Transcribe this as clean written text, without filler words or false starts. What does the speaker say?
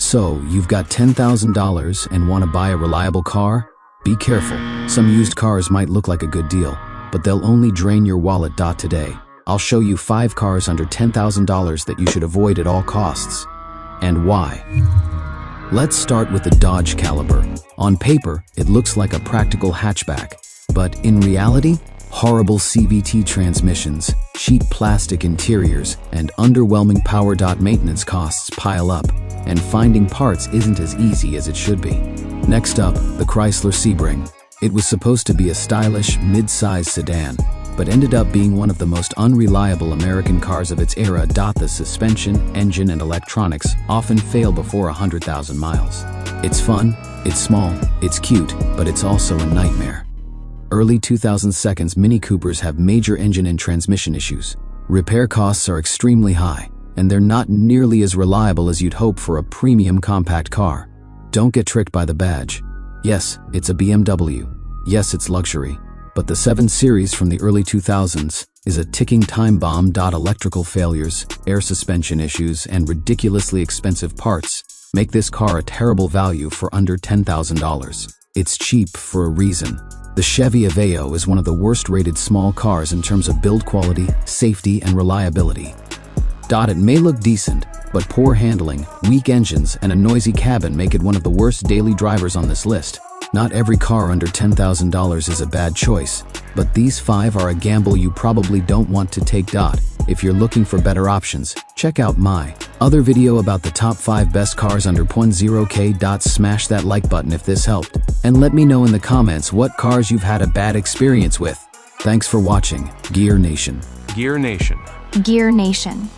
So, you've got $10,000 and want to buy a reliable car? Be careful. Some used cars might look like a good deal, but they'll only drain your wallet. Today, I'll show you 5 cars under $10,000 that you should avoid at all costs. And why? Let's start with the Dodge Caliber. On paper, it looks like a practical hatchback, but in reality, horrible CVT transmissions, cheap plastic interiors, and underwhelming power. Maintenance costs pile up, and finding parts isn't as easy as it should be. Next up, the Chrysler Sebring. It was supposed to be a stylish, mid-size sedan, but ended up being one of the most unreliable American cars of its era. The suspension, engine, and electronics often fail before 100,000 miles. It's fun, it's small, it's cute, but it's also a nightmare. Early 2000s Mini Coopers have major engine and transmission issues. Repair costs are extremely high, and they're not nearly as reliable as you'd hope for a premium compact car. Don't get tricked by the badge. Yes, it's a BMW. Yes, it's luxury. But the 7 Series from the early 2000s is a ticking time bomb. Electrical failures, air suspension issues, and ridiculously expensive parts make this car a terrible value for under $10,000. It's cheap for a reason. The Chevy Aveo is one of the worst-rated small cars in terms of build quality, safety, and reliability. It may look decent, but poor handling, weak engines, and a noisy cabin make it one of the worst daily drivers on this list. Not every car under $10,000 is a bad choice, but these 5 are a gamble you probably don't want to take. If you're looking for better options, check out my other video about the top 5 best cars under $0K. Smash that like button if this helped, and let me know in the comments what cars you've had a bad experience with. Thanks for watching, Gear Nation. Gear Nation. Gear Nation.